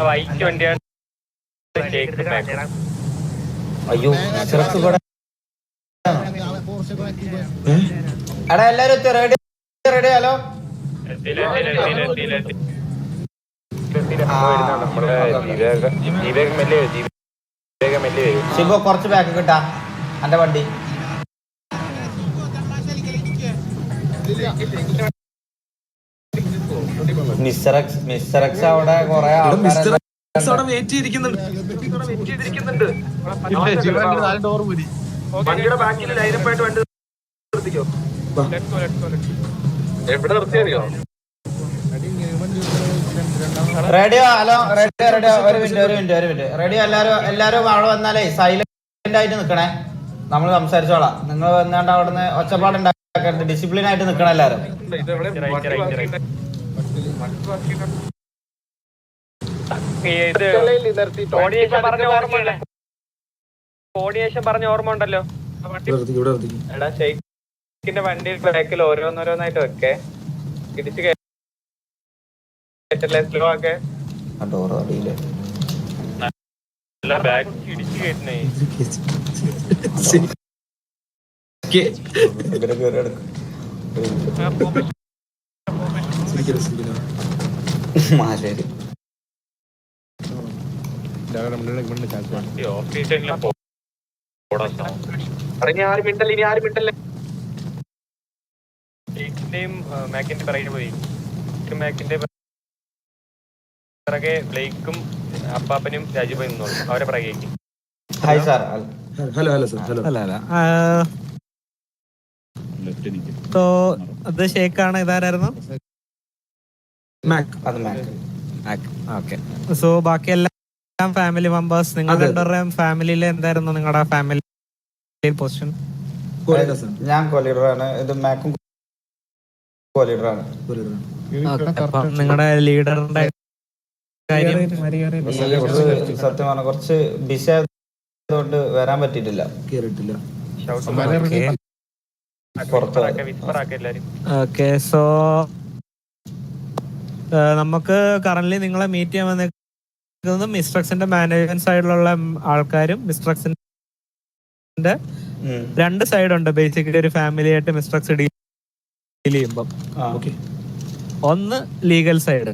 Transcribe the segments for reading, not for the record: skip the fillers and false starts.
White വണ്ടിയാണ്. അയ്യോ എടാ എല്ലാരും റെഡി റെഡി. ഹലോ ശിവ കുറച്ച് ബാക്ക് കിട്ടാ എന്റെ വണ്ടി. മിസ്റ്റർ എക്സ് അവിടെ കൊറേ വെയിറ്റ് ചെയ്തിരിക്കുന്നുണ്ട്. റെഡിയോ? ഹലോ റെഡിയോ റെഡിയോ. ഒരു മിനിറ്റ്. റെഡിയോ? എല്ലാരും അവിടെ വന്നാലേ സൈലന്റ് ആയിട്ട് നിക്കണേ. നമ്മൾ സംസാരിച്ചോളാം. നിങ്ങൾ വന്നാണ്ട് അവിടുന്ന് ഒച്ചപ്പാടുണ്ടാക്കരുത്. ഡിസിപ്ലിൻ ആയിട്ട് നിക്കണം എല്ലാരും. കോർഡിനേഷൻ പറഞ്ഞ ഓർമ്മ ഉണ്ടല്ലോ. എടാ ഷെയ്ഖിന്റെ വണ്ടി ബാക്കിൽ ഓരോന്നോരോന്നായിട്ട് വെക്കേ. ഇടിച്ച് കേട്ടല്ലേ സ്ലോ ആക്കേ. ഇടിച്ച് കേട്ടണേ. ശരി മാക്കിന്റെ പിറകെ പോയി. മാക്കിന്റെ പിറകെ ബ്ലേക്കും അപ്പാപ്പനും രാജുഭായി നിന്നോളൂ. അവരെ പിറകേക്ക്. Hi sir. ഹലോ അത് ഷേക്കാണ്. ഇതാരായിരുന്നു? ഓക്കെ. സോ ബാക്കി എല്ലാം ഫാമിലി മെമ്പേഴ്സ്. നിങ്ങളുടെ രണ്ടുപേരുടെയും ഫാമിലിയിലെ എന്തായിരുന്നു നിങ്ങളുടെ ഫാമിലി പൊസിഷൻ? ഞാൻ കോലീഡറാണ്. ഇത് മാക്കും കോലീഡറാണ്. നിങ്ങളുടെ ലീഡറിന്റെ സത്യം പറഞ്ഞ കുറച്ച് ബിസി ആയതുകൊണ്ട് വരാൻ പറ്റിയിട്ടില്ല. ഓക്കെ. സോ നമുക്ക് കറന്റ് നിങ്ങളെ മീറ്റ് ചെയ്യാൻ വന്നേക്കുന്നത് മിസ്ട്രക്സിന്റെ മാനേജ്മെന്റ് സൈഡിലുള്ള ആൾക്കാരും മിസ്ട്രക്സിന്റെ രണ്ട് സൈഡ് ഉണ്ട്. ബേസിക്കലി ഒരു ഫാമിലി ആയിട്ട് മിസ്ട്രക്സ് ഡീൽ ചെയ്യുമ്പം ഒന്ന് ലീഗൽ സൈഡ്.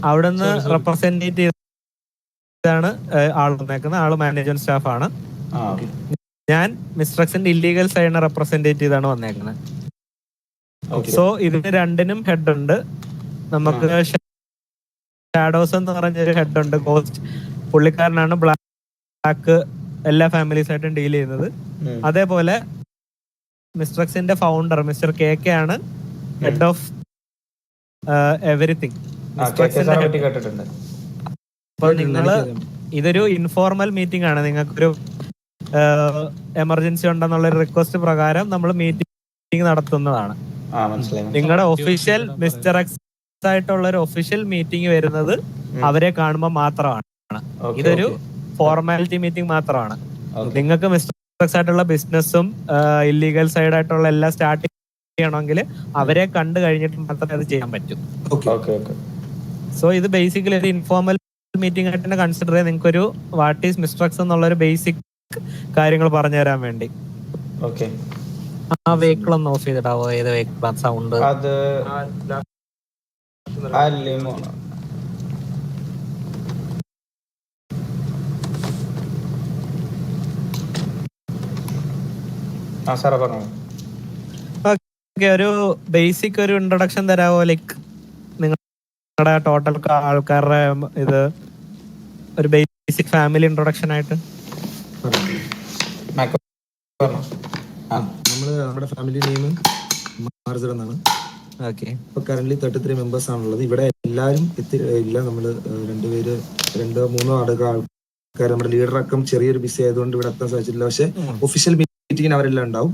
അവിടുന്ന് റെപ്രസെന്റേറ്റ് ചെയ്താണ് ആൾ വന്നേക്കുന്നത്. ആള് മാനേജ്മെന്റ് സ്റ്റാഫ് ആണ്. ഞാൻ മിസ്ട്രക്സിന്റെ ഇല്ലീഗൽ സൈഡിനെ റെപ്രസെന്റേറ്റ് ചെയ്താണ് വന്നേക്കുന്നത്. സോ ഇതിന് രണ്ടിനും ഹെഡ് ഉണ്ട്. നമുക്ക് ഷാഡോസ് എന്ന് പറഞ്ഞൊരു ഹെഡ് ഉണ്ട്. ഗോസ്റ്റ് പുള്ളിക്കാരനാണ് ബ്ലാക്ക് എല്ലാ ഫാമിലീസ് ആയിട്ടും ഡീൽ ചെയ്യുന്നത്. അതേപോലെ മിസ്ട്രക്സിന്റെ ഫൗണ്ടർ മിസ്റ്റർ കെ ആണ് ഹെഡ് ഓഫ് എവറിത്തിങ്. അപ്പൊ നിങ്ങള് ഇതൊരു ഇൻഫോർമൽ മീറ്റിംഗ് ആണ്. നിങ്ങൾക്കൊരു എമർജൻസി ഉണ്ടെന്നുള്ള ഒരു റിക്വസ്റ്റ് പ്രകാരം നമ്മൾ മീറ്റിംഗ് നടത്തുന്നതാണ്. നിങ്ങളുടെ ഒഫീഷ്യൽ മിസ്റ്റർ എക്സ് ആയിട്ടുള്ള ഒരു ഒഫീഷ്യൽ മീറ്റിംഗ് വരുന്നത് അവരെ കാണുമ്പോൾ മാത്രമാണ്. ഇതൊരു ഫോർമാലിറ്റി മീറ്റിംഗ് മാത്രമാണ്. നിങ്ങൾക്ക് മിസ്റ്റർ എക്സ് ആയിട്ടുള്ള ബിസിനസ്സും ഇല്ലീഗൽ സൈഡ് ആയിട്ടുള്ള എല്ലാം സ്റ്റാർട്ട് ചെയ്യണമെങ്കിൽ അവരെ കണ്ടു കഴിഞ്ഞിട്ട് മാത്രമേ അത് ചെയ്യാൻ പറ്റൂ. സോ ഇത് ബേസിക്കലി ഒരു ഇൻഫോർമൽ മീറ്റിംഗ് ആയിട്ട് തന്നെ കൺസിഡർ ചെയ്ത് നിങ്ങൾക്ക് ഒരു വാട്ട് ഈസ് മിസ്ട്രക്സ് എന്നുള്ള ഒരു ബേസിക് കാര്യങ്ങൾ പറഞ്ഞു തരാൻ വേണ്ടി. ആ വെഹിക്കിൾ ഒന്ന് ഓഫ് ചെയ്തിടാവോ? ഏത് വെഹിക്കിൾ സൗണ്ട്? അത് ഒരു ബേസിക് ഒരു ഇൻട്രൊഡക്ഷൻ തരാവോ? ലൈക്ക് നിങ്ങളുടെ ടോട്ടൽ ആൾക്കാരുടെ ഇത് ഒരു ബേസിക് ഫാമിലി ഇൻട്രൊഡക്ഷൻ ആയിട്ട്. നമ്മുടെ ഫാമിലി നെയിം മാർജർ എന്നാണ്. ഇപ്പൊ കറന്റ് 33 മെമ്പേഴ്സ് ആണുള്ളത്. ഇവിടെ എല്ലാരും ഇല്ല. നമ്മള് രണ്ടോ മൂന്നോ ആൾക്കാർ നമ്മുടെ ലീഡർ അക്കം ചെറിയൊരു ബിസി ആയതുകൊണ്ട് ഇവിടെ എത്താൻ സാധിച്ചിട്ടില്ല. പക്ഷെ ഒഫീഷ്യൽ മീറ്റിംഗിന് അവരെല്ലാം ഉണ്ടാവും.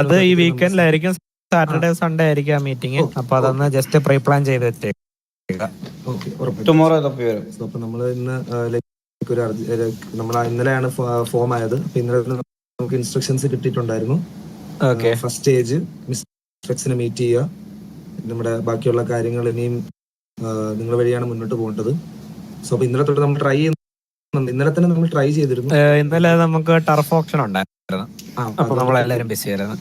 അത് ഈ വീക്കെൻഡിലായിരിക്കും. സാറ്റർഡേ സൺഡേ ആയിരിക്കും ആ മീറ്റിംഗ്. അപ്പൊ അതൊന്ന് ജസ്റ്റ് പ്രീ പ്ലാൻ ചെയ്ത് വെച്ചേക്കാം. അപ്പൊ നമ്മള് ഇന്ന് ഇന്നലെയാണ് ഫോം ആയത്. അപ്പൊ ഇന്നലെ നമുക്ക് ഇൻസ്ട്രക്ഷൻസ് കിട്ടിയിട്ടുണ്ടായിരുന്നു. ഫസ്റ്റ് സ്റ്റേജ് മിസ്ട്രക്സിനെ മീറ്റ് ചെയ്യുക, നമ്മുടെ ബാക്കിയുള്ള കാര്യങ്ങൾ ഇനിയും നിങ്ങൾ വഴിയാണ് മുന്നോട്ട് പോകേണ്ടത്. സോ അപ്പൊ ഇന്നലെ തൊട്ട് നമ്മൾ ട്രൈ ചെയ്യുന്നുണ്ട്. ഇന്നലെ തന്നെ നമ്മൾ ട്രൈ ചെയ്തിരുന്നു. ഇന്നലെ നമുക്ക് ടർഫ് ഓപ്ഷൻ ഉണ്ടായിരുന്നു, അപ്പൊ നമ്മളെല്ലാരും ബിസി ആയിരുന്നു.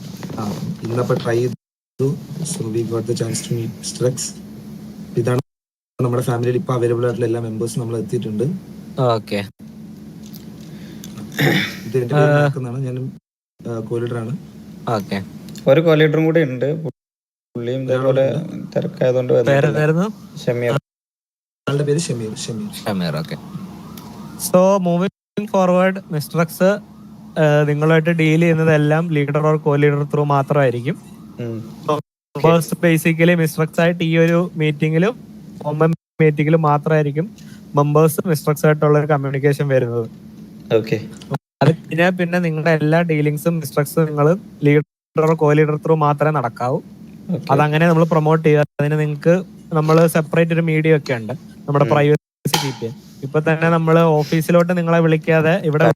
ഇന്നപ്പോ ട്രൈ ചെയ്തു. So we got the chance to meet mister X. ഇതാണ് നമ്മുടെ ഫാമിലിയിൽ ഇപ്പൊ അവൈലബിൾ ആയിട്ടുള്ള എല്ലാ മെമ്പേഴ്സും നമ്മൾ എത്തിയിട്ടുണ്ട്. ഓക്കെ, ഇത് എന്റെ പേര് നടക്കുന്നതാണ്, ഞാൻ കോ-ലീഡറാണ്. ഓക്കെ. ഒരു കോ-ലീഡറും കൂടി ഉണ്ട്, പുള്ളിയും ഇതേപോലെ തിരക്കായതുകൊണ്ട് പേരെന്തായിരുന്നു? ഷമീർ. ആളുടെ പേര് Shameer. Shameer. Okay. So moving forward, mister X നിങ്ങളുമായിട്ട് ഡീൽ ചെയ്യുന്നതെല്ലാം ലീഡർ ഓർ കോ-ലീഡർ ത്രൂ മാത്രമായിരിക്കും. ബേസിക്കലി മിസ്റ്റർ എക്സ് ആയിട്ട് ഈ ഒരു മീറ്റിംഗിലും മീറ്റിംഗിലും മാത്രമായിരിക്കും മെമ്പേഴ്സ് മിസ്റ്റർ എക്സ് ആയിട്ടുള്ള ഒരു കമ്മ്യൂണിക്കേഷൻ വരുന്നത്. അത് പിന്നെ നിങ്ങളുടെ എല്ലാ ഡീലിങ്സും മിസ്റ്റർ എക്സ് നിങ്ങൾ ലീഡർ ഓർ കോ-ലീഡർ ത്രൂ മാത്രമേ നടക്കാവൂ. അതങ്ങനെ നമ്മൾ പ്രൊമോട്ട് ചെയ്യുക. അതിന് നിങ്ങൾക്ക് നമ്മൾ സെപ്പറേറ്റ് ഒരു മീഡിയ ഒക്കെ ഉണ്ട് നമ്മുടെ പ്രൈവസി കീപ്പ് ചെയ്യാൻ. ഇപ്പൊ തന്നെ നമ്മൾ ഓഫീസിലോട്ട് നിങ്ങളെ വിളിക്കാതെ ഇവിടെ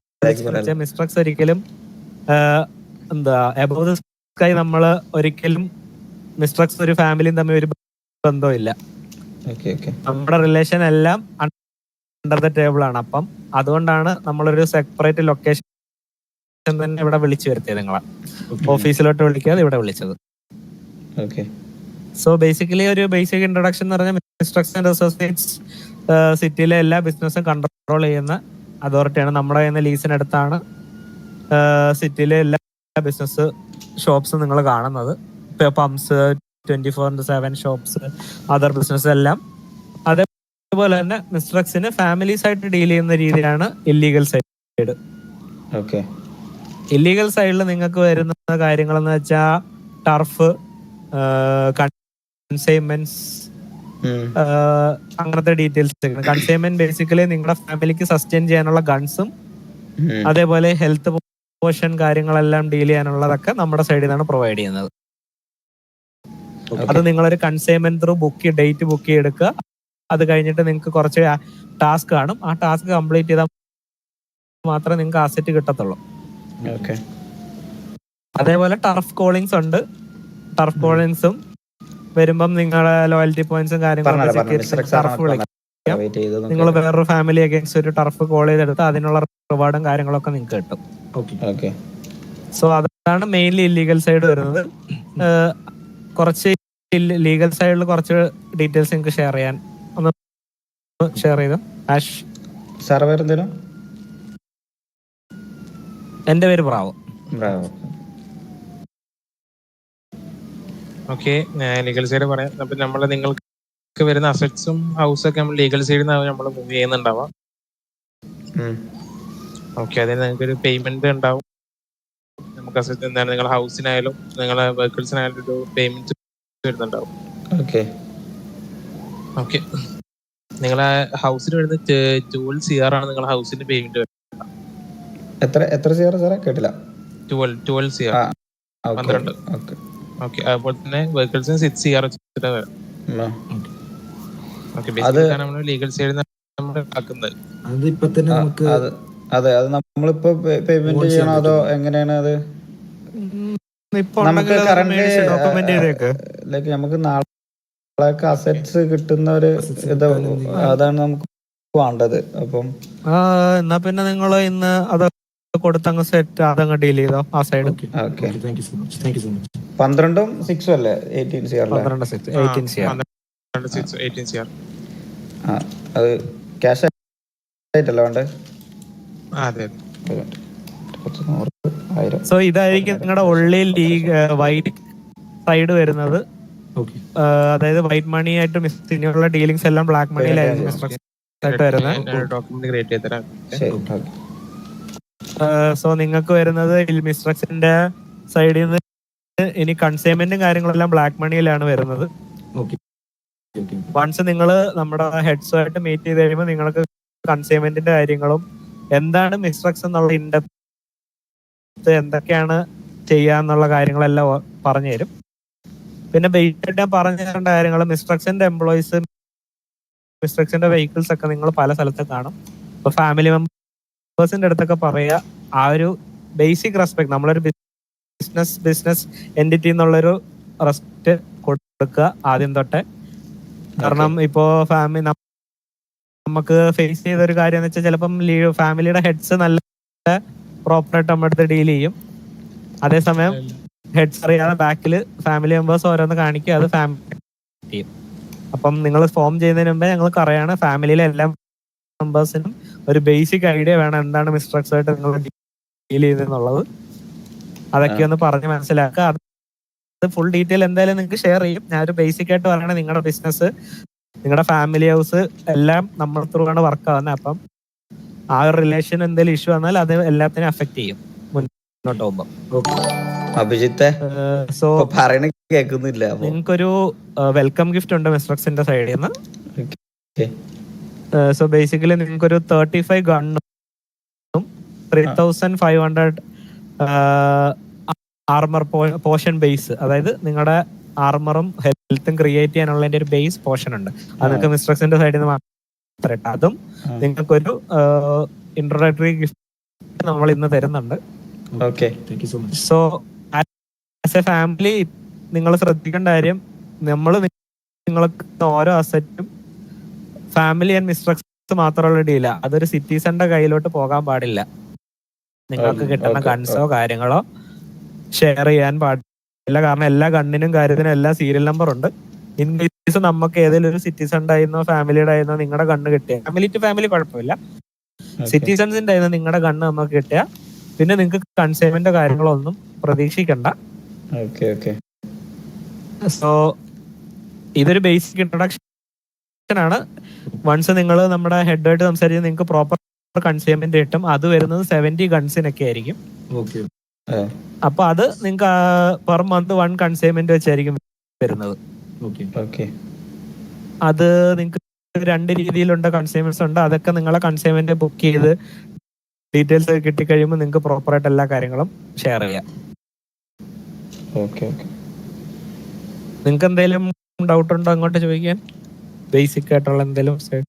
മിസ്റ്റർ എക്സ് ഒരിക്കലും എബോവ് ദ സ്കൈ നമ്മൾ ഒരിക്കലും മിസ്റ്റർ എക്സ് ഒരു ഫാമിലിയും തമ്മിൽ ഒരു ബന്ധമില്ല. നമ്മുടെ റിലേഷൻ എല്ലാം അണ്ടർ ദ ടേബിൾ ആണ്. അപ്പം അതുകൊണ്ടാണ് നമ്മളൊരു സെപ്പറേറ്റ് ലൊക്കേഷൻ തന്നെ ഇവിടെ വിളിച്ചു വരുത്തിയത്. നിങ്ങളെ ഓഫീസിലോട്ട് വിളിക്കാതെ ഇവിടെ വിളിച്ചത്. സോ ബേസിക്കലി ഒരു ബേസിക് ഇൻട്രൊഡക്ഷൻ എന്ന് പറഞ്ഞാൽ മിസ്റ്റർ എക്സ് ആൻഡ് അസോസിയേറ്റ്സ് സിറ്റിയിലെ എല്ലാ ബിസിനസ്സും കൺട്രോൾ ചെയ്യുന്ന അതോറിറ്റിയാണ്. നമ്മുടെ കയ്യിൽ നിന്ന് ലീസിനടുത്താണ് സിറ്റിയിലെ എല്ലാ ബിസിനസ് ഷോപ്സും നിങ്ങൾ കാണുന്നത്. പംപ്സ്, 24/7 ഷോപ്സ്, അതർ ബിസിനസ് എല്ലാം. അതേപോലെ തന്നെ മിസ്റ്റർ എക്സിന് ഫാമിലീസ് ആയിട്ട് ഡീൽ ചെയ്യുന്ന രീതിയിലാണ് ഇല്ലീഗൽ സൈഡ്. ഇല്ലീഗൽ സൈഡിൽ നിങ്ങൾക്ക് വരുന്ന കാര്യങ്ങളെന്ന് വെച്ചാൽ ടർഫ്, കൺസൈൻമെന്റ്സ്, അങ്ങനത്തെ ഡീറ്റെയിൽസ്. കൺസൈൻമെന്റ് ബേസിക്കലി നിങ്ങളുടെ ഫാമിലിക്ക് സസ്റ്റെയിൻ ചെയ്യാനുള്ള ഗൺസും അതേപോലെ ഹെൽത്ത് പോർഷൻ കാര്യങ്ങളെല്ലാം ഡീൽ ചെയ്യാനുള്ളതൊക്കെ നമ്മുടെ സൈഡിൽ നിന്നാണ് പ്രൊവൈഡ് ചെയ്യുന്നത്. അത് നിങ്ങളൊരു കൺസൈൻമെന്റ് ത്രൂ ഡേറ്റ് ബുക്ക് ചെയ്തെടുക്കുക. അത് കഴിഞ്ഞിട്ട് നിങ്ങൾക്ക് കുറച്ച് ടാസ്ക് കാണും. ആ ടാസ്ക് കംപ്ലീറ്റ് ചെയ്താൽ മാത്രമേ നിങ്ങൾക്ക് അസറ്റ് കിട്ടത്തുള്ളൂ. അതേപോലെ ടർഫ് കോളിങ്സ് ഉണ്ട്. ടർഫ് കോളിങ്സും വരുമ്പം നിങ്ങളെ ലോയൽറ്റി പോയിന്റ്സും കാര്യങ്ങളും ടർഫ് വിളിക്കാം. നിങ്ങൾ വേറൊരു ഫാമിലി അഗേൻസ്റ്റ് ഒരു ടർഫ് കോൾ ചെയ്തെടുത്ത് അതിനുള്ള റിവാർഡും കാര്യങ്ങളൊക്കെ നിങ്ങൾക്ക് കിട്ടും. സോ അതാണ് മെയിൻലി ഇല്ലീഗൽ സൈഡ് വരുന്നത്. കുറച്ച് ലീഗൽ സൈഡിൽ കുറച്ച് ഡീറ്റെയിൽസ് നിങ്ങൾക്ക് ഷെയർ ചെയ്യാൻ ഒന്ന് ഷെയർ ചെയ്തോ. ആഷ് സാറ് പേരെന്തേലും? എന്റെ പേര് ബ്രാവോ. ഓക്കെ, ലീഗൽ സൈഡ് പറയാം. അപ്പൊ നമ്മള് നിങ്ങൾക്ക് വരുന്ന അസറ്റ്സും ഹൗസും ഒക്കെ നമ്മൾ ലീഗൽ സൈഡിൽ നിന്ന് നമ്മൾ മൂവ് ചെയ്യുന്നുണ്ടാവാം. ഓക്കെ, അതിന് നിങ്ങൾക്ക് ഒരു പേയ്മെന്റ് ഉണ്ടാവും. നമുക്ക് അസറ്റ് എന്താണ്, നിങ്ങളുടെ ഹൗസിനായാലും നിങ്ങളുടെ വെഹിക്കിൾസിനായാലും ഒരു പേയ്മെന്റ് വരുന്നുണ്ടാവും. ഓക്കെ, നിങ്ങളെ ഹൗസിന് വരുന്ന 12 CR ആണ് നിങ്ങളുടെ ഹൗസിന്റെ പേയ്മെന്റ് വരുന്നത്. എത്ര CR സാറേ? കേട്ടില്ല. 12 CR, 12. ഓക്കെ, അതുപോലെ തന്നെ വെഹിക്കിൾസിന് 6 CR വെച്ചിട്ട് വരാം. ഓക്കെ, ബേസിക്കലി നമ്മൾ ലീഗൽ സൈഡിൽ നമ്മൾ ആക്കുന്നത്. അതിപ്പോ തന്നെ നമുക്ക് അതെ, അത് നമ്മളിപ്പോ പേയ്മെന്റ് ചെയ്യണോ അതോ എങ്ങനെയാണ്? അത് നമുക്ക് ലൈക്ക് നമുക്ക് നാളേക്ക് അസറ്റ്സ് കിട്ടുന്ന ഒരു ഇത്, അതാണ് നമുക്ക് വേണ്ടത്. അപ്പം എന്നാ പിന്നെ നിങ്ങൾ ഇന്ന് അത് കൊടുത്തങ്ങ് സെറ്റ് അതങ്ങ് ഡീൽ ചെയ്തോ ആ സൈഡ്. 12ഉം 6ഉം അല്ലേ? 18 CR. 18 CR. അത് ക്യാഷ് ആയിട്ടല്ല വേണ്ടേ? അതെ. സോ ഇതായിരിക്കും നിങ്ങളുടെ ഉള്ളി ലീഗ് വൈറ്റ് സൈഡ് വരുന്നത്. അതായത് വൈറ്റ് മണി ആയിട്ട് ഇനിയുള്ള ഡീലിങ്സ് എല്ലാം ബ്ലാക്ക് മണിയിലായിരുന്നു വരുന്നത്. സോ നിങ്ങൾക്ക് വരുന്നത് മിസ്റ്റർ എക്സിന്റെ സൈഡിൽ നിന്ന് ഇനി കൺസൈൻമെന്റും കാര്യങ്ങളെല്ലാം ബ്ലാക്ക് മണിയിലാണ് വരുന്നത്. വൺസ് നിങ്ങൾ നമ്മുടെ ഹെഡ്സുമായിട്ട് മീറ്റ് ചെയ്ത് കഴിയുമ്പോൾ നിങ്ങൾക്ക് കൺസൈൻമെന്റിന്റെ കാര്യങ്ങളും എന്താണ് മിസ്റ്റർ എക്സ് എന്നുള്ള ഇൻഡെപ്ത് എന്തൊക്കെയാണ് ചെയ്യാന്നുള്ള കാര്യങ്ങളെല്ലാം പറഞ്ഞു തരും. പിന്നെ ബേസിക്കായിട്ട് ഞാൻ പറഞ്ഞു തരേണ്ട കാര്യങ്ങൾ, മിസ്റ്റർ എക്സിന്റെ എംപ്ലോയീസ്, മിസ്റ്റർ എക്സിന്റെ വെഹിക്കിൾസ് ഒക്കെ നിങ്ങൾ പല സ്ഥലത്ത് കാണും. ഇപ്പൊ ഫാമിലി മെമ്പേഴ്സിന്റെ അടുത്തൊക്കെ പറയുക, ആ ഒരു ബേസിക് റെസ്പെക്ട്, നമ്മളൊരു ബിസിനസ് എൻറ്റിറ്റി എന്നുള്ളൊരു റെസ്പെക്ട് കൊടുക്കുക ആദ്യം തൊട്ടേ. കാരണം ഇപ്പോ നമുക്ക് ഫേസ് ചെയ്ത ഒരു കാര്യം എന്ന് വെച്ചാൽ ചിലപ്പം ഫാമിലിയുടെ ഹെഡ്സ് നല്ല പ്രോപ്പറായിട്ട് നമ്മുടെ അടുത്ത് ഡീൽ ചെയ്യും. അതേസമയം ഹെഡ്സ് അറിയാതെ ബാക്കിൽ ഫാമിലി മെമ്പേഴ്സ് ഓരോന്ന് കാണിക്കും, അത് ഫാമിലി ചെയ്യും. അപ്പം നിങ്ങൾ ഫോം ചെയ്യുന്നതിന് മുമ്പേ ഞങ്ങൾക്ക് അറിയാണ് ഫാമിലിയിലെ എല്ലാ മെമ്പേഴ്സിനും ഒരു ബേസിക് ഐഡിയ വേണം എന്താണ് മിസ്റ്റർ എക്സ് ആയിട്ട് നിങ്ങൾ ഡീൽ ചെയ്തെന്നുള്ളത്. അതൊക്കെ ഒന്ന് പറഞ്ഞ് മനസ്സിലാക്കുക. അത് ഫുൾ ഡീറ്റെയിൽ എന്തായാലും നിങ്ങൾക്ക് ഷെയർ ചെയ്യും. ഞാനൊരു ബേസിക് ആയിട്ട് പറയണ നിങ്ങളുടെ ബിസിനസ്, നിങ്ങളുടെ ഫാമിലി ഹൗസ് എല്ലാം നമ്മൾ ത്രൂ ആണ് വർക്ക് ആവുന്നത്. അപ്പം ആ ഒരു റിലേഷൻ എന്തെങ്കിലും ഇഷ്യൂ വന്നാൽ അത് എല്ലാത്തിനും അഫക്ട് ചെയ്യും മുന്നോട്ട് പോകുമ്പോൾ. അഭിജിത്തെ സോ പറയണ കേൾക്കുന്നില്ല. നിങ്ങൾക്കൊരു വെൽക്കം ഗിഫ്റ്റ് ഉണ്ട് മിസ്റ്റർ എക്സിന്റെ സൈഡിൽ നിന്ന്. സോ ബേസിക്കലി നിങ്ങൾക്കൊരു 35 ഗണ്ണും 3500 ആർമർ പോർഷൻ ബേസ്, അതായത് നിങ്ങളുടെ ആർമറും ഹെൽത്തും ക്രിയേറ്റ് ചെയ്യാനുള്ളതിന്റെ ഒരു ബേസ് പോർഷൻ ഉണ്ട്. അത് നിങ്ങൾക്ക് മിസ്റ്റർ എക്സിന്റെ സൈഡിൽ നിന്ന് മാത്രം. അതും നിങ്ങൾക്കൊരു ഇൻട്രോഡക്ടറി ഗിഫ്റ്റ് നമ്മൾ ഇന്ന് തരുന്നുണ്ട്. സോ ആസ് എ ഫാമിലി നിങ്ങൾ ശ്രദ്ധിക്കേണ്ട കാര്യം, നമ്മൾ നിങ്ങൾക്ക് ഓരോ അസറ്റും ഫാമിലി ആൻഡ് മിസ്റ്റർ എക്സ് മാത്രമുള്ള ഡീല. അതൊരു സിറ്റിസന്റെ കയ്യിലോട്ട് പോകാൻ പാടില്ല. നിങ്ങൾക്ക് കിട്ടുന്ന ഗൺസോ കാര്യങ്ങളോ ഷെയർ ചെയ്യാൻ പാടില്ല. കാരണം എല്ലാ ഗണ്ണിനും കാര്യത്തിനും എല്ലാ സീരിയൽ നമ്പർ ഉണ്ട്. ഇൻ കേസ് നമുക്ക് ഏതെങ്കിലും ഒരു സിറ്റിസന്റെ ആയിരുന്നോ ഫാമിലിയുടെ ആയിരുന്നോ നിങ്ങളുടെ ഗണ്ണ് കിട്ടിയ, ഫാമിലി ടു ഫാമിലി കുഴപ്പമില്ല, സിറ്റിസൺസിന്റെ ആയിരുന്നു നിങ്ങളുടെ ഗണ്ണ് നമുക്ക് കിട്ടിയ, പിന്നെ നിങ്ങൾക്ക് കൺസൈൻമെന്റ് കാര്യങ്ങളൊന്നും പ്രതീക്ഷിക്കണ്ട. സോ ഇതൊരു ബേസിക് ഇൻട്രൊഡക്ഷൻ ആണ്. വൺസ് നിങ്ങൾ നമ്മുടെ ഹെഡായിട്ട് സംസാരിച്ച് നിങ്ങൾക്ക് പ്രോപ്പർ കൺസൈൻമെന്റ് കിട്ടും. അത് വരുന്നത് 70 ഗൺസിനൊക്കെ ആയിരിക്കും. അപ്പൊ അത് നിങ്ങൾക്ക് പെർ മന്ത് 1 കൺസൈൻമെന്റ് വെച്ചായിരിക്കും വരുന്നത്. അത് നിങ്ങൾക്ക് 2 രീതിയിലുള്ള കൺസൈൻമെന്റ്സ് ഉണ്ട്. അതൊക്കെ നിങ്ങളെ കൺസൈൻമെന്റ് ബുക്ക് ചെയ്ത് ഡീറ്റെയിൽസ് കിട്ടിക്കഴിയുമ്പോൾ നിങ്ങൾക്ക് പ്രോപ്പറായിട്ട് എല്ലാ കാര്യങ്ങളും ഷെയർ ചെയ്യാം. നിങ്ങൾക്ക് എന്തെങ്കിലും ഡൗട്ട് ഉണ്ടോ അങ്ങോട്ട് ചോദിക്കാൻ? ബേസിക് ആയിട്ടുള്ള എന്തെങ്കിലും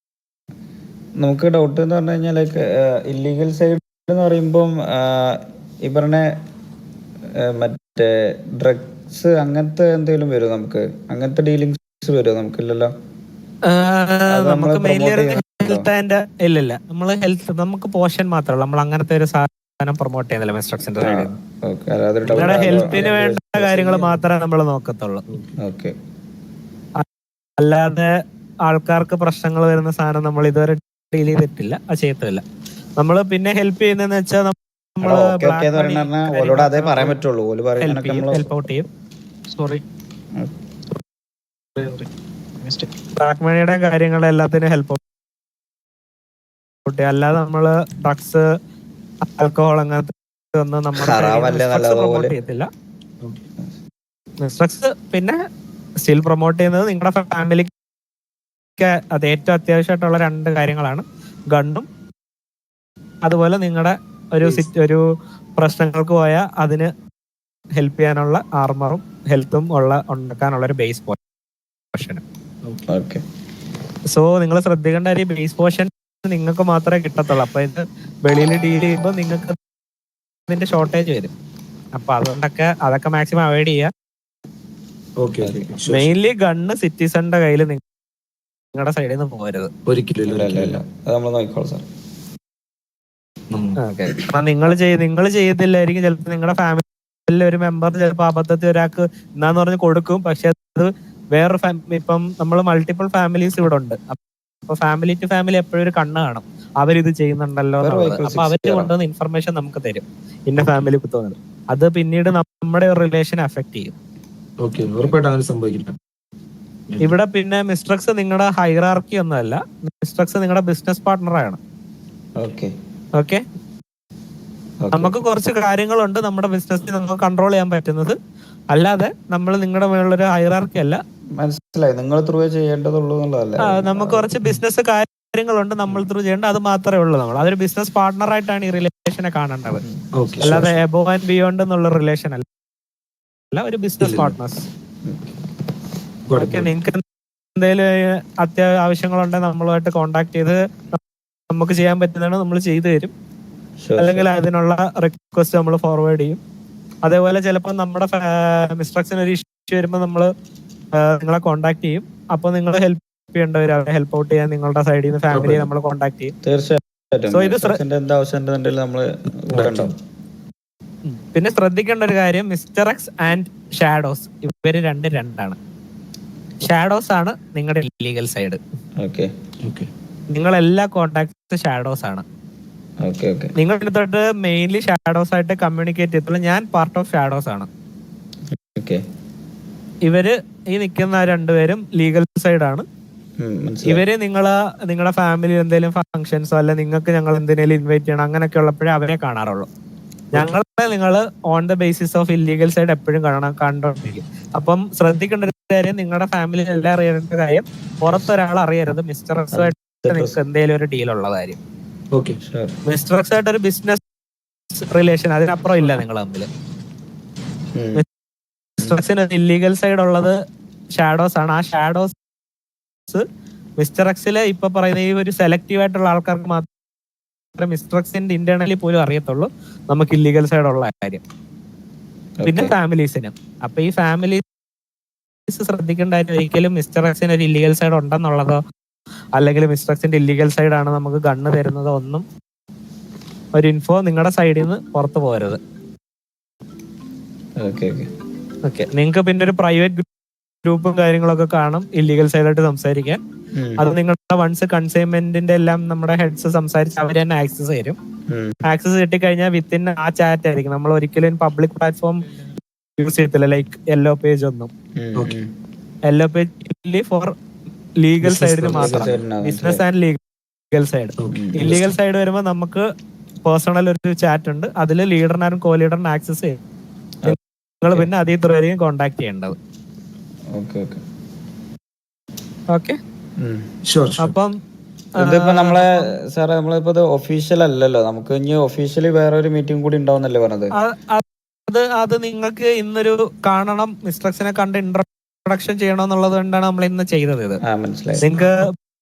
നമുക്ക് ഡൗട്ട് എന്ന് പറഞ്ഞു കഴിഞ്ഞാൽ ലൈക്ക് ഇല്ലീഗൽ സൈഡ് എന്ന് പറയുമ്പം ഈ പറഞ്ഞ മറ്റേ ഡ്രഗ്സ് അങ്ങനത്തെ എന്തെങ്കിലും വരുമോ? നമുക്ക് അങ്ങനത്തെ ഡീലിങ്സ് വരുമോ? നമുക്കില്ലല്ലോ. നമുക്ക് മെയിൻലി ഹെൽത്ത് ആൻഡ് ഇല്ല, നമ്മള് ഹെൽത്ത് നമുക്ക് പോഷൻ മാത്രമല്ല, നമ്മൾ അങ്ങനത്തെ ഒരു സാധനം പ്രൊമോട്ട് ചെയ്യുന്നില്ല മിസ്റ്റർ എക്സിന്റെ സൈഡിൽ. നിങ്ങളുടെ ഹെൽത്തിന് വേണ്ട കാര്യങ്ങൾ മാത്രമേ നമ്മൾ നോക്കത്തുള്ളൂ. അല്ലാതെ ആൾക്കാർക്ക് പ്രശ്നങ്ങൾ വരുന്ന സാധനം നമ്മൾ ഇതുവരെ ഡീൽ ചെയ്തിട്ടില്ല, അത് ചെയ്യത്തില്ല. നമ്മള് പിന്നെ ഹെൽപ്പ് ചെയ്യുന്നതെന്ന് വെച്ചാൽ ഹെൽപ്പ് ഔട്ട് ചെയ്യും. സോറി, ബ്ലാക്ക് മണിയുടെ കാര്യങ്ങൾ എല്ലാത്തിനും ഹെൽപ്പ് ഔട്ട് ചെയ്യും. അല്ലാതെ നമ്മള് ഡ്രഗ്സ് ആൽക്കഹോൾ അങ്ങനത്തെ ഒന്നും നമ്മൾ പ്രൊമോട്ട് ചെയ്യത്തില്ല. ഡ്രഗ്സ് പിന്നെ സ്റ്റിൽ പ്രൊമോട്ട് ചെയ്യുന്നത് നിങ്ങളുടെ ഫാമിലിക്ക് അത് ഏറ്റവും അത്യാവശ്യമായിട്ടുള്ള 2 കാര്യങ്ങളാണ്, ഗണ്ണും അതുപോലെ നിങ്ങളുടെ ഒരു പ്രശ്നങ്ങൾക്ക് പോയാൽ അതിന് ഹെൽപ്പ് ചെയ്യാനുള്ള ആർമറും ഹെൽത്തും ഉണ്ടാക്കാനുള്ള ഒരു ബേസ് പോർഷൻ. സോ നിങ്ങൾ ശ്രദ്ധിക്കേണ്ട ഒരു ബേസ് പോർഷൻ നിങ്ങൾക്ക് മാത്രമേ കിട്ടത്തുള്ളൂ. അപ്പൊ ഇത് വെളിയിൽ ഡീൽ ചെയ്യുമ്പോൾ നിങ്ങൾക്ക് ഇതിന്റെ ഷോർട്ടേജ് വരും. അപ്പൊ അതുകൊണ്ടൊക്കെ അതൊക്കെ മാക്സിമം അവോയ്ഡ് ചെയ്യുക. മെയിൻലി ഗണ്ണ് സിറ്റിസന്റെ കയ്യിൽ നിങ്ങളുടെ സൈഡിൽ നിന്ന് പോകരുത് ഒരിക്കലും. നിങ്ങൾ ചെയ്യത്തില്ലായിരിക്കും. ചിലപ്പോൾ നിങ്ങളുടെ ഫാമിലിയിലെ ഒരു മെമ്പർ ചിലപ്പോൾ അബദ്ധത്തിൽ ഒരാൾക്ക് എന്നാന്ന് പറഞ്ഞ് കൊടുക്കും. പക്ഷെ അത് വേറൊരു ഇപ്പം നമ്മൾ മൾട്ടിപ്പിൾ ഫാമിലീസ് ഇവിടെ ഉണ്ട്. അപ്പൊ ഫാമിലി ടു ഫാമിലി എപ്പോഴും ഒരു കണ്ണ് കാണും, അവരിത് ചെയ്യുന്നുണ്ടല്ലോ. അപ്പൊ അവര് കൊണ്ടുവന്ന ഇൻഫർമേഷൻ നമുക്ക് തരും, ഇന്ന ഫാമിലി തോന്നുന്നത്. അത് പിന്നീട് നമ്മുടെ റിലേഷൻ അഫക്ട് ചെയ്യും. ഇവിടെ പിന്നെ മിസ്റ്റർ എക്സ് നിങ്ങളുടെ ഹൈറാർക്കി ഒന്നുമല്ല, മിസ്റ്റർ എക്സ് നിങ്ങളുടെ ബിസിനസ് പാർട്ട്ണറാണ്. ഓക്കെ, നമുക്ക് കുറച്ച് കാര്യങ്ങളുണ്ട് നമ്മുടെ ബിസിനസ്സിൽ നമുക്ക് കൺട്രോൾ ചെയ്യാൻ പറ്റുന്നത്. അല്ലാതെ നമ്മൾ നിങ്ങളുടെ മേലുള്ളൊരു ഹൈറാർക്കി അല്ല. മനസ്സിലായി, നിങ്ങൾ ത്രൂ ചെയ്യേണ്ടതുള്ളൂ എന്നുള്ളതല്ല. നമുക്ക് കുറച്ച് ബിസിനസ് കാര്യങ്ങളുണ്ട് നമ്മൾ ത്രൂ ചെയ്യേണ്ട, അത് മാത്രമേ ഉള്ളൂ. നമ്മൾ അതൊരു ബിസിനസ് പാർട്ട്ണറായിട്ടാണ് ഈ റിലേഷനെ കാണേണ്ടത്, അല്ലാതെ എബോവ് ആൻഡ് ബിയോണ്ട് എന്നുള്ള റിലേഷൻ അല്ല, ഒരു ബിസിനസ് പാർട്ട്നേഴ്സ്. ഓക്കെ, നിങ്ങൾക്ക് എന്തെങ്കിലും ആവശ്യങ്ങളുണ്ടെങ്കിൽ നമ്മളുമായിട്ട് കോണ്ടാക്ട് ചെയ്ത് നമുക്ക് ചെയ്യാൻ പറ്റുന്നതാണ് നമ്മൾ ചെയ്തു തരും. അല്ലെങ്കിൽ അതിനുള്ള റിക്വസ്റ്റ് നമ്മൾ ഫോർവേഡ് ചെയ്യും. അതേപോലെ ചിലപ്പോൾ നമ്മുടെ മിസ്റ്റർ എക്സിന് ഒരു ഇഷ്യൂ വരുമ്പോൾ നമ്മൾ നിങ്ങളെ കോണ്ടാക്ട് ചെയ്യും. അപ്പൊ നിങ്ങൾ ഹെൽപ്പ് ചെയ്യേണ്ടവർ അവരെ ഹെൽപ്പ് ഔട്ട് ചെയ്യാൻ നിങ്ങളുടെ സൈഡിൽ നിന്ന് ഫാമിലിയെ നമ്മൾ കോണ്ടാക്ട് ചെയ്യും. തീർച്ചയായിട്ടും. So, ഇത് പിന്നെ ശ്രദ്ധിക്കേണ്ട ഒരു കാര്യം, മിസ്റ്റർ എക്സ് ആൻഡ് ഷാഡോസ് ഇവര് രണ്ടാണ്. ഷാഡോസ് ആണ് നിങ്ങളുടെ ഇല്ലീഗൽ സൈഡ്. നിങ്ങളെല്ലാ കോണ്ടാക്ട്സ് ഷാഡോസ് ആണ്. നിങ്ങൾ എടുത്തിട്ട് മെയിൻലി ഷാഡോസ് ആയിട്ട് കമ്മ്യൂണിക്കേറ്റ് ചെയ്തിട്ടുള്ള ഞാൻ പാർട്ട് ഓഫ് ഷാഡോസ് ആണ്. ഇവര് ഈ നിൽക്കുന്ന രണ്ടുപേരും ലീഗൽ സൈഡാണ്. ഇവര് നിങ്ങളുടെ ഫാമിലി എന്തെങ്കിലും ഫംഗ്ഷൻസോ അല്ലെ നിങ്ങൾക്ക് ഞങ്ങൾ എന്തിനേലും ഇൻവൈറ്റ് ചെയ്യണം അങ്ങനെയൊക്കെ ഉള്ളപ്പോഴേ അവരെ കാണാറുള്ളൂ. ഞങ്ങളെ നിങ്ങൾ on the basis of illegal side എപ്പോഴും കണ്ടോണ്ടിരിക്കും. അപ്പം ശ്രദ്ധിക്കേണ്ട ഒരു കാര്യം, നിങ്ങളുടെ ഫാമിലിയിൽ എല്ലാം അറിയേണ്ട കാര്യം, പുറത്തൊരാൾ അറിയരുത് മിസ്റ്റർ എക്സ് ആയിട്ട് നിങ്ങൾക്ക് എന്തെങ്കിലും ഒരു ഡീൽ ഉള്ള കാര്യം. മിസ്റ്റർ എക്സ് ആയിട്ട് ഒരു ബിസിനസ് റിലേഷൻ അതിനപ്പുറം ഇല്ല നിങ്ങൾ തമ്മിൽ. മിസ്റ്റർ എക്സിന് ഇല്ലീഗൽ സൈഡ് ഉള്ളത് ഷാഡോസ് ആണ്. ആ ഷാഡോസ് മിസ്റ്റർ എക്സില് ഇപ്പൊ പറയുന്ന ഈ ഒരു സെലക്റ്റീവ് ആയിട്ടുള്ള ആൾക്കാർക്ക് മാത്രമേ മിസ്റ്റർ എക്സിന്റെ ഇന്റേണലി പോലും അറിയത്തുള്ളൂ നമുക്ക് ഇല്ലീഗൽ സൈഡ് ഉള്ള കാര്യം. പിന്നെ ഫാമിലീസിനും. അപ്പൊ ഈ ഫാമിലീസ് ശ്രദ്ധിക്കേണ്ട കാര്യം, ഒരിക്കലും മിസ്റ്റർ എക്സിന് ഒരു ഇല്ലീഗൽ സൈഡ് ഉണ്ടെന്നുള്ളതോ അല്ലെങ്കിൽ മിസ്റ്റർ എക്സിന്റെ ഇല്ലീഗൽ സൈഡ് ആണ് നമുക്ക് ഗണ്ണ് തരുന്നതോ ഒന്നും ഒരു ഇൻഫോ നിങ്ങളുടെ സൈഡിൽ നിന്ന് പുറത്തു പോകരുത്. ഓക്കെ. നിങ്ങൾക്ക് പിന്നെ ഒരു പ്രൈവറ്റ് ഗ്രൂപ്പും കാര്യങ്ങളൊക്കെ കാണും ഇല്ലീഗൽ സൈഡായിട്ട് സംസാരിക്കാൻ. അത് നിങ്ങളുടെ വൺസ് കൺസൈൻമെന്റിന്റെ എല്ലാം നമ്മുടെ ഹെഡ്സ് സംസാരിച്ച് അവർ തന്നെ ആക്സസ് തരും. ആക്സസ് കിട്ടിക്കഴിഞ്ഞാൽ വിത്തിൻ ആ ചാറ്റ് ആയിരിക്കും. നമ്മൾ ഒരിക്കലും പബ്ലിക് പ്ലാറ്റ്ഫോം യൂസ് ചെയ്യത്തില്ല, ലൈക്ക് യെല്ലോ പേജ് ഒന്നും. യെല്ലോ പേജ് ഫോർ ലീഗൽ സൈഡിന് മാത്രം, business and legal side. Illegal side വരുമ്പോൾ നമുക്ക് പേഴ്സണൽ ഒരു ചാറ്റ് ഉണ്ട്, അതിൽ ലീഡറിനും കോ ലീഡറിനും ആക്സസ് ചെയ്യും. നിങ്ങൾ പിന്നെ അതേ ഇത്രയും കോണ്ടാക്ട് ചെയ്യേണ്ടത്. ഓക്കെ. അപ്പം ഇതിപ്പോ നമ്മളിപ്പോ ഒഫീഷ്യൽ അല്ലല്ലോ, നമുക്ക് ഇനി ഒഫീഷ്യലി വേറെ ഒരു മീറ്റിംഗ് കൂടി ഉണ്ടാവുന്നല്ലേ പറഞ്ഞത്. അത് നിങ്ങൾക്ക് ഇന്നൊരു കാണണം, മിസ്റ്റർ എക്സിനെ കണ്ട് ഇൻട്രൊഡക്ഷൻ ചെയ്യണമെന്നുള്ളത് കൊണ്ടാണ് നമ്മൾ ഇന്ന് ചെയ്തത്. ഇത് നിങ്ങൾക്ക്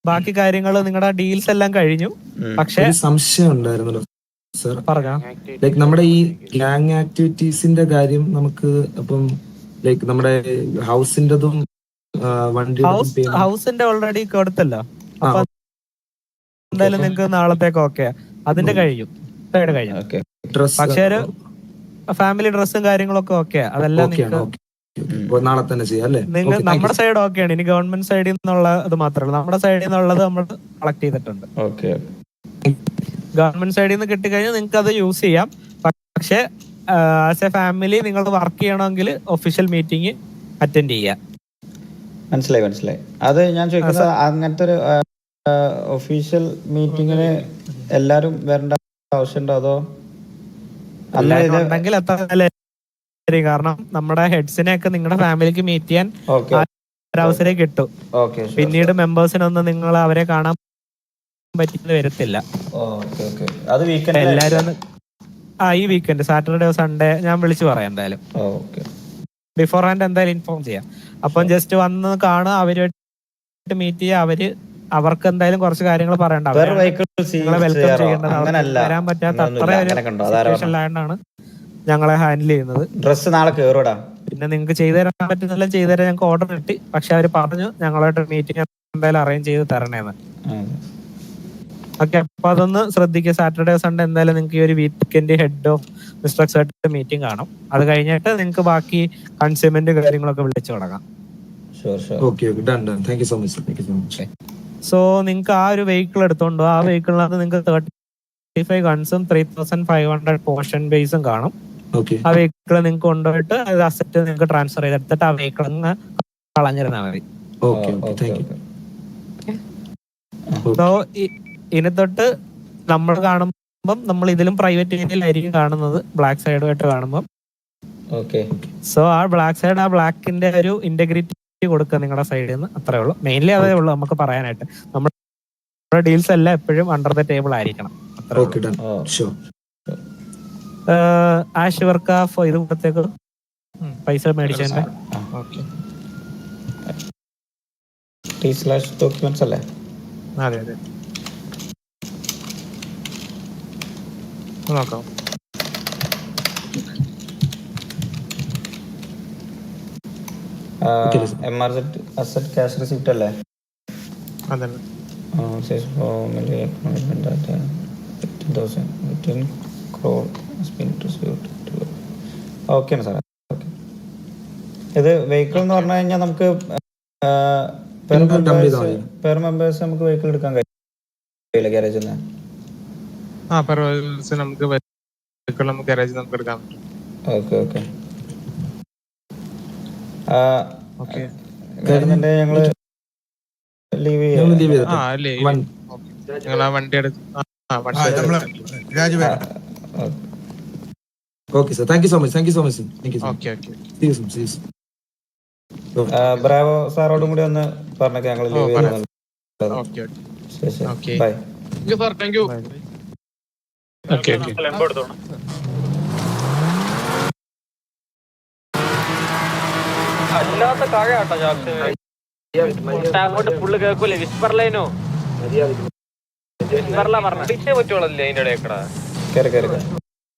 ബാക്കി കാര്യങ്ങൾ നിങ്ങളുടെ ഡീൽസ് എല്ലാം കഴിഞ്ഞു. പക്ഷെ സംശയം ഉണ്ടായിരുന്നല്ലോ സർ, പറഞ്ഞോ. ലൈക്ക് നമ്മുടെ ഈ ഗ്യാങ് ആക്ടിവിറ്റീസിന്റെ കാര്യം നമുക്ക് അപ്പം ലൈക്ക് നമ്മുടെ ഹൗസിന്റെതും ഹൗസിന്റെ ഓൾറെഡി കൊടുത്തല്ലോ. അപ്പൊ എന്തായാലും നിങ്ങൾക്ക് നാളത്തേക്ക് ഓക്കെ അതിന്റെ കഴിഞ്ഞു. പക്ഷെ ഒരു ഫാമിലി ഡ്രസ്സും കാര്യങ്ങളൊക്കെ ഓക്കെ, അതെല്ലാം നിങ്ങൾക്ക് നാളെ തന്നെ ചെയ്യാം അല്ലേ? നിങ്ങൾ നമ്മുടെ സൈഡ് ഓക്കെയാണ്. ഇനി ഗവൺമെന്റ് സൈഡിൽ നിന്നുള്ള ഇത് മാത്രമല്ല, നമ്മുടെ സൈഡിൽ നിന്നുള്ളത് നമ്മൾ കളക്ട് ചെയ്തിട്ടുണ്ട്. ഗവൺമെന്റ് സൈഡിൽ നിന്ന് കിട്ടിക്കഴിഞ്ഞാൽ നിങ്ങൾക്ക് അത് യൂസ് ചെയ്യാം. പക്ഷെ ആസ് എ ഫാമിലി നിങ്ങൾ വർക്ക് ചെയ്യണമെങ്കിൽ ഒഫീഷ്യൽ മീറ്റിംഗ് അറ്റൻഡ് ചെയ്യാം. മനസ്സിലായി. അത് ഞാൻ ചോദിക്കുന്നത്, അങ്ങനത്തെ ഒരു ഒഫീഷ്യൽ മീറ്റിങ്ങിന് എല്ലാരും വരേണ്ട ആവശ്യമുണ്ടോ അതോ ഉണ്ടെങ്കിൽ അത്ര നല്ല. കാരണം നമ്മുടെ ഹെഡ്സിനെ ഒക്കെ നിങ്ങളുടെ ഫാമിലിക്ക് മീറ്റ് ചെയ്യാൻ ഒരവസരം കിട്ടും. പിന്നീട് മെമ്പേഴ്സിനൊന്നും നിങ്ങൾ അവരെ കാണാൻ പറ്റുന്നത് വരത്തില്ല. എല്ലാരും ഈ വീക്കെൻഡ് സാറ്റർഡേ സൺഡേ ഞാൻ വിളിച്ചു പറയാം എന്തായാലും. ബിഫോർ ഹാൻഡ് എന്തായാലും ഇൻഫോം ചെയ്യാം. അപ്പം ജസ്റ്റ് വന്ന് കാണുക, അവരുമായിട്ട് മീറ്റ് ചെയ്യുക. അവർക്ക് എന്തായാലും കുറച്ച് കാര്യങ്ങൾ പറയണ്ട. നിങ്ങളെ വെൽക്കം ചെയ്യേണ്ടത് വരാൻ പറ്റാത്ത അത്ര സിറ്റുവേഷനിലായതുകൊണ്ടാണ് ഞങ്ങളെ ഹാൻഡിൽ ചെയ്യുന്നത്. ഡ്രസ് നാളെ കേറൂടാ. പിന്നെ നിങ്ങൾക്ക് ചെയ്തു തരാൻ പറ്റുന്നില്ല, ചെയ്തുതരാൻ ഞങ്ങൾക്ക് ഓർഡർ കിട്ടി. പക്ഷെ അവര് പറഞ്ഞു ഞങ്ങളായിട്ട് മീറ്റിംഗ് എന്തായാലും അറേഞ്ച് ചെയ്ത് തരണേന്ന്. ഓക്കെ. അപ്പൊ അതൊന്ന് ശ്രദ്ധിക്കുക. സാറ്റർഡേ സൺഡേ എന്തായാലും നിങ്ങൾക്ക് ഈ ഒരു weekend head of mister X ആയിട്ട് മീറ്റിംഗ് കാണും. അത് കഴിഞ്ഞിട്ട് നിങ്ങൾക്ക് ബാക്കി കൺസ്യൂമെന്റ് കാര്യങ്ങളൊക്കെ വിളിച്ചു തുടങ്ങാം. സോ നിങ്ങൾക്ക് ആ ഒരു വെഹിക്കിൾ എടുത്തോണ്ടോ, ആ വെഹിക്കിളിനകത്ത് നിങ്ങൾക്ക് 35 ഗൺസും 3500 പോർഷൻ ബേസും കാണും. ആ വെഹിക്കിൾ നിങ്ങൾക്ക് കൊണ്ടുപോയിട്ട് അത് അസറ്റ് നിങ്ങൾക്ക് ട്രാൻസ്ഫർ ചെയ്തെടുത്തിട്ട് ആ വെഹിക്കിൾ കളഞ്ഞിരുന്നാൽ മതി. സോ ഇനി തൊട്ട് നമ്മൾ കാണുമ്പം നമ്മൾ ഇതിലും പ്രൈവറ്റ് ഏരിയയിലായിരിക്കും കാണുന്നത്, ബ്ലാക്ക് സൈഡുമായിട്ട് കാണുമ്പം. സോ ആ ബ്ലാക്ക് സൈഡ്, ആ ബ്ലാക്കിന്റെ ഒരു ഇന്റഗ്രിറ്റി കൊടുക്കുക നിങ്ങളുടെ സൈഡിൽ നിന്ന്. അത്രേ ഉള്ളൂ. മെയിൻലി അതേ ഉള്ളൂ നമുക്ക് പറയാനായിട്ട്. നമ്മുടെ ഡീൽസ് എല്ലാം എപ്പോഴും അണ്ടർ ദ ടേബിൾ ആയിരിക്കണം. ആഷ് വർക്ക് ഇത് കൊടുത്തേക്ക് പൈസ മേടിച്ചതിന്റെ ഡോക്യുമെന്റ്സ് അല്ലേ? അതെ നോക്കാം. MRZ അസറ്റ് ക്യാഷ് റിസിപ്റ്റ് അല്ലേ? അതന്നെ. ഓക്കെ സാറേ. ഓക്കെ. ഇത് വെഹിക്കിൾ എന്ന് പറഞ്ഞു കഴിഞ്ഞാൽ നമുക്ക് പെർ മെമ്പേഴ്സ് നമുക്ക് വെഹിക്കിൾ എടുക്കാൻ കഴിയില്ല ഗാരേജിൽ നിന്ന്. നമുക്ക് വെഹിക്കിൾ നമുക്ക് ഗാരേജിൽ നമുക്ക് എടുക്കാൻ പറ്റും. Okay okay okay. ഞങ്ങള് ലീവ് ചെയ്യാം. നിങ്ങൾ ആ വണ്ടി എടുത്ത് okay sir, thank you so much. Okay. Bravo സാറോടും കൂടി ഒന്ന് പറഞ്ഞേക്കാം ഞങ്ങൾ ലീവ് ചെയ്യുന്നത്. ബൈ. Thank you. ഓക്കെ. അല്ലാത്ത കാഴാട്ടോ അങ്ങോട്ട് ഫുള്ള് കേൾക്കൂലേ? വിസ്പർലൈനോ വിസ്പർല പറഞ്ഞ പറ്റുള്ളൂ അതിന്റെ ഇടയിൽ.